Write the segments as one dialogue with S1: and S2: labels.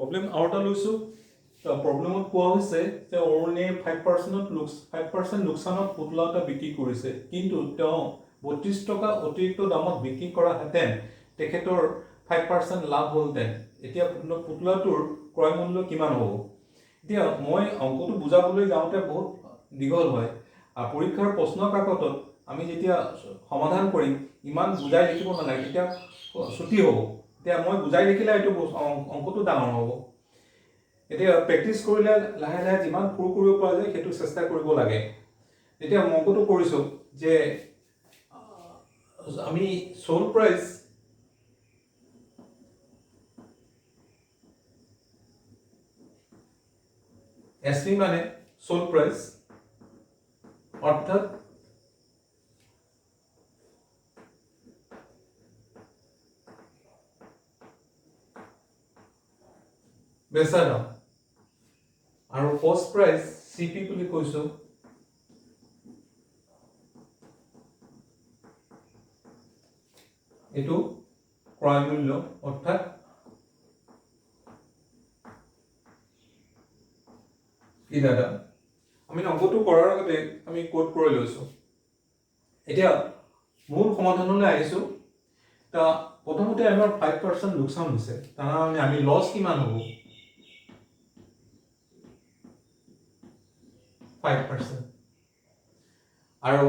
S1: Problem আৰু এটা লৈছোঁ। প্ৰব্লেমত কোৱা হৈছে যে অৰুণে 5% লোকচানত পুতলা এটা বিক্ৰী কৰিছে, কিন্তু তেওঁ 32 টকা অতিৰিক্ত দামত বিক্ৰী কৰাহেঁতেন তেখেতৰ 5% লাভ হ'লহেঁতেন। এতিয়া পুতলাটোৰ ক্ৰয় মূল্য কিমান হ'ব? এতিয়া মই অংকটো বুজাবলৈ যাওঁতে বহুত দীঘল হয়। পৰীক্ষাৰ প্ৰশ্ন কাকতত আমি যেতিয়া সমাধান কৰিম ইমান বুজাই লিখিব নালাগে, তেতিয়া ছুটি হ'ব। এতিয়া মই বুজাই লিখিলে এইটো অংকটো ডাঙৰ হ'ব। এতিয়া প্ৰেক্টিছ কৰিলে লাহে লাহে যিমান সৰু কৰিব পৰা যায় সেইটো চেষ্টা কৰিব লাগে। এতিয়া মই অংকটো কৰিছোঁ যে আমি সোল্ড প্ৰাইচ এছপি মানে সোল্ড প্ৰাইচ, অৰ্থাৎ বেচা দাম, আৰু কষ্ট প্ৰাইচ চিপি বুলি কৈছোঁ। এইটো ক্ৰয় মূল্য, অৰ্থাৎ কিনা দাম। আমি অংকটো কৰাৰ আগতে আমি কোড কৰি লৈছোঁ। এতিয়া মূল সমাধানলৈ আহিছোঁ। প্ৰথমতে আমাৰ 5% লোকচান হৈছে, তাৰমানে আমি লছ কিমান হ'ব? 5%। আৰু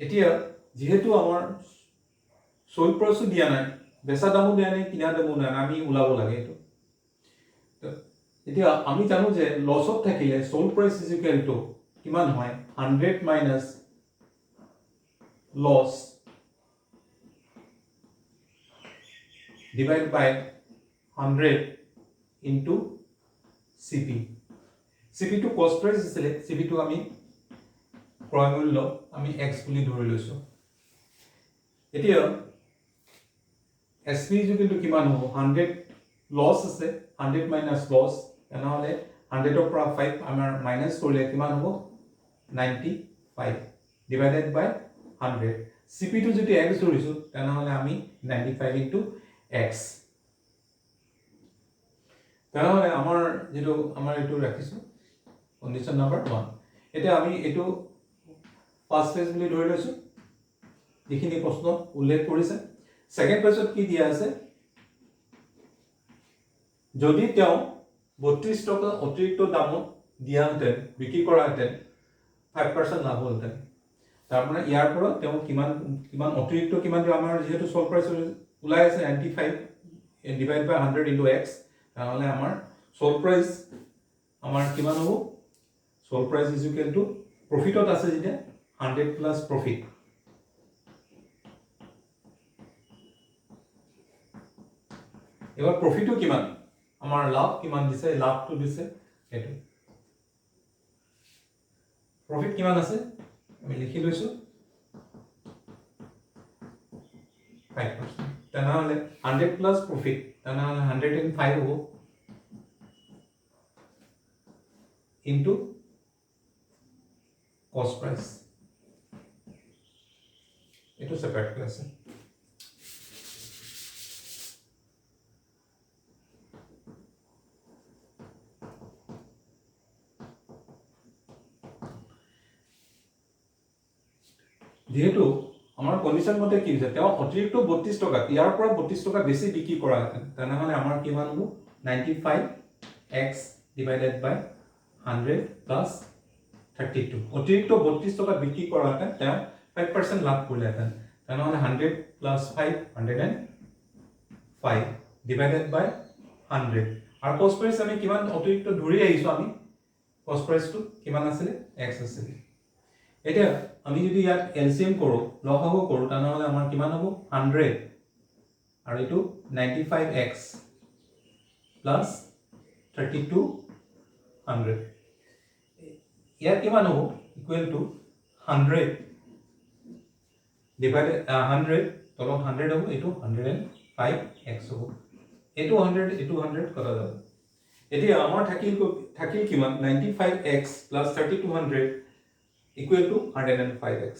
S1: এতিয়া যিহেতু আমাৰ সোল্ড প্ৰাইচো দিয়া নাই, বেচা দামো দিয়া নাই, কিনা দামো দিয়া নাই, আমি ওলাব লাগে এইটো। এতিয়া আমি জানো যে লছত থাকিলে sold price is equal two কিমান হয়? 100 মাইনাছ লছ ডিভাইড বাই 100 ইনটু চিপি। চিপিটো কষ্ট প্ৰাইচ আছিলে, চিপিটো আমি ক্ৰয় মূল্য আমি এক্স বুলি ধৰি লৈছোঁ। এতিয়া এছপি কিন্তু কিমান হ'ব? 100 লছ আছে, 100 মাইনাছ লছ, তেনেহ'লে 100ৰ পৰা 5 আমাৰ মাইনাছ কৰিলে কিমান হ'ব? 95 ডিভাইডেড বাই 100। চিপিটো যদি এক্স ধৰিছোঁ তেনেহ'লে আমি 95 ইনটু এক্স। তেনেহ'লে আমাৰ এইটো ৰাখিছোঁ কণ্ডিশ্যন নাম্বাৰ 1। এতিয়া আমি এইটো ফাৰ্ষ্ট পেজ বুলি ধৰি লৈছোঁ, যিখিনি প্ৰশ্ন উল্লেখ কৰিছে। ছেকেণ্ড পেজত কি দিয়া আছে? যদি তেওঁ 32 টকা অতিৰিক্ত দামত দিয়াহেঁতেন, বিক্ৰী কৰাহেঁতেন, 5% লাভ হ'লহেঁতেন। তাৰমানে ইয়াৰ পৰা তেওঁ কিমান অতিৰিক্ত কিমান দিব? আমাৰ যিহেতু সোল্ড প্ৰাইচ ওলাই আছে 95 ডিভাইড বাই 100 ইনটু এক্স, তেনেহ'লে আমাৰ সোল্ড প্ৰাইচ আমাৰ কিমান হ'ব? Sold price is equal to প্ৰফিটত আছে যেতিয়া 100 প্লাছ প্ৰফিট। এবার প্রফিটও কিমান? আমার লাভ কিমান দিছে? লাভটো দিছে এটো। প্রফিট কিমান আছে? আমি লিখি লৈছো 5%। তেনেহলে 100 প্লাস প্রফিট, তেনেহলে 105 হ'ব ইনটু কস্ট প্রাইস। এটো সেপারেট করে আছে। যেহেতু আমার কন্ডিশন মতে কি হৈছে, তেওঁ অতিৰিক্ত 32 টকা, ইয়াৰ পৰা 32 টকা বেছি বিক্ৰী কৰা হেতেন, তেনেহলে আমাৰ কিমান হ'ব? 95x ডিভাইডেড বাই 100 প্লাস 32। অতিৰিক্ত 32 টকা বিক্ৰী কৰা হেতেন তেওঁ 5% লাভ কৰিলেহেঁতেন, তেনেহলে 100 প্লাস 5 105 ডিভাইডেড বাই 100। আৰু কস্ট প্ৰাইস আমি কিমান অতিৰিক্ত ধৰি আহিছো, আমি কস্ট প্ৰাইসটো কিমান আছিল? x আছিল। এতিয়া আমি যদি ইয়াত এলসিএম কৰো, লসাগু কৰো, তেনেহলে আমাৰ কিমান হ'ব? 100 আৰু এটো 95x প্লাস 3200। ইয়াত কিমান হ'ব? ইকুৱেল টু 100 ডিভাইডেড 100 তলত 100 হ'ব, এটো 105x হ'ব। এটো 100 এটো 100 কটা যাব। এতিয়া আমাৰ থাকিল কিমান? 95x plus 3200 equal to 105x।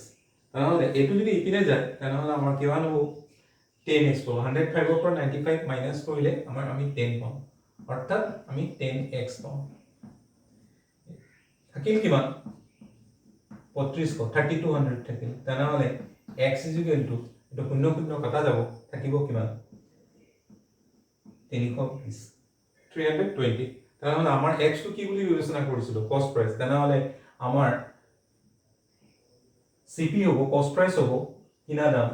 S1: তেনেহলে এটো যদি ইপিনে যায় তেনেহলে আমাৰ কিমান হ'ব? 10x পাব। 105 ৰ পৰা 95 মাইনাস কৰিলে আমি 10 পাম। অৰ্থাৎ আমি 10x পাওঁ থাকিল কিমান 3200 থাকিল তেনেহলে x = এটো শূন্য শূন্য কাটা যাব থাকিব কিমান 320 320 তেনেহলে আমাৰ x টো কি বুলি বিবেচনা কৰিছিল কষ্ট প্ৰাইস তেনেহলে আমাৰ CP হ'ব কষ্ট প্ৰাইস হ'ব কিনা দাম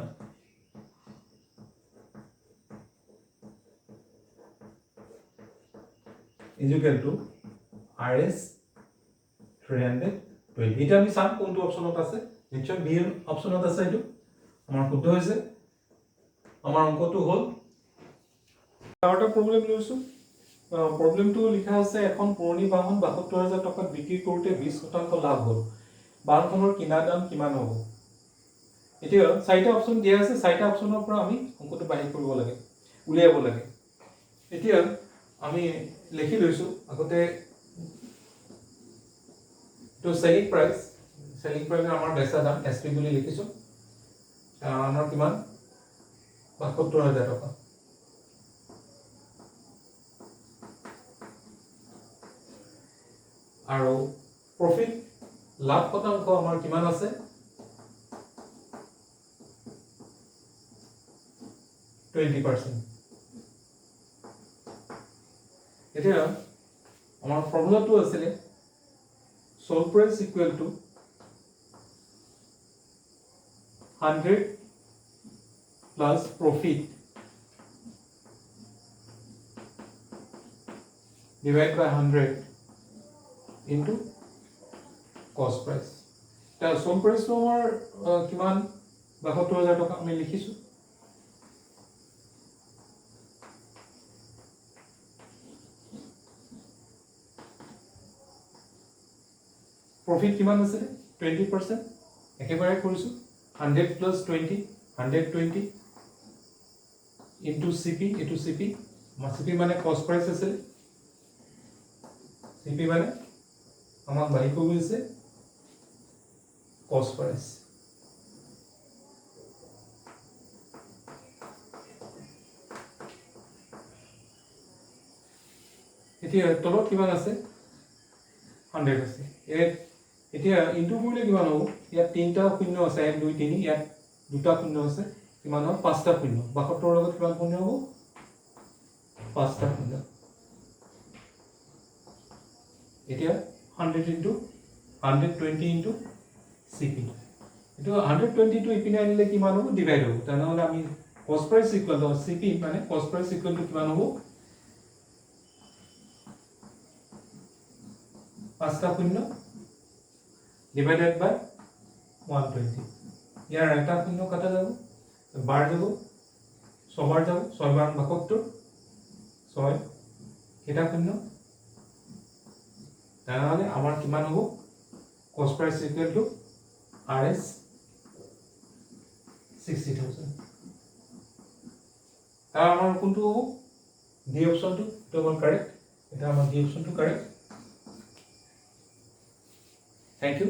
S1: = RS 320 এটা আমি সাম কোনটো অপচনত আছে নিশ্চয় বি অপচনত আছে এটো আমাৰ শুদ্ধ হৈছে আমাৰ অংকটো হ'ল আউটাৰ প্ৰবলেম লৈছো প্ৰবলেমটো লিখা আছে এখন পুৰণি বাহন 72000 টকাত বিক্ৰী কৰোতে 20% লাভ হ'ল বাহনখনৰ কিনা দাম কিমান হ'ব এতিয়া চাৰিটা অপচন দিয়া আছে চাৰিটা অপচনৰ পৰা আমি অংকটো বাহিৰ কৰিব লাগে উলিয়াব লাগে এতিয়া আমি লিখি লৈছো আগতে তো সেলিং প্ৰাইস আমাৰ বেচা দাম এসপি বুলি লিখিছো আমাৰ কিমান 72000 টকা আৰু প্ৰফিট লাভ শতাংশ আমাৰ কিমান আছে 20% এতিয়া আমাৰ ফৰ্মুলাটো আছিল sold price = 100 plus profit divided by 100 into cost price তা sold price টো আমাৰ কিমান 72000 টকা আমি লিখিছো profit কিমান আছে 20% একেবাৰে কৰিছো 100 plus 20 120 into CP into CP CP মানে cost price আছে CP মানে আমাক বাহি কৰিব আছে cost price এতিয়া তলত কিমান আছে 100 আছে এতিয়া ইনটু কৰিলে কিমান হ'ব ইয়াত তিনটা শূন্য আছে 1 2 3 ইয়াত দুটা শূন্য আছে কিমান হ'ব পাঁচটা শূন্য 72 লগত কিমান শূন্য হ'ব পাঁচটা শূন্য এতিয়া 100 into 120 into CP এটো 120 টো ইপিনে আনিলে কিমান হ'ব ডিভাইড হ'ব তেনেহলে আমি কষ্ট প্ৰাইস = CP মানে কষ্ট প্ৰাইস = কিমান হ'ব পাঁচটা শূন্য divided by 120 ইয়াৰ এটা শূন্য কাটা যাব বাৰ যাব ছবাৰ যাব 6 বাৰ 72 6 এটা শূন্য তাহলে আমাৰ কিমান হ'ব cost price = RS 60000 তাৰ আমাৰ কোনটো হ'ব ডি অপচনটো তো আমাৰ কাৰেক্ট এটা আমাৰ ডি অপচনটো কাৰেক্ট Thank you.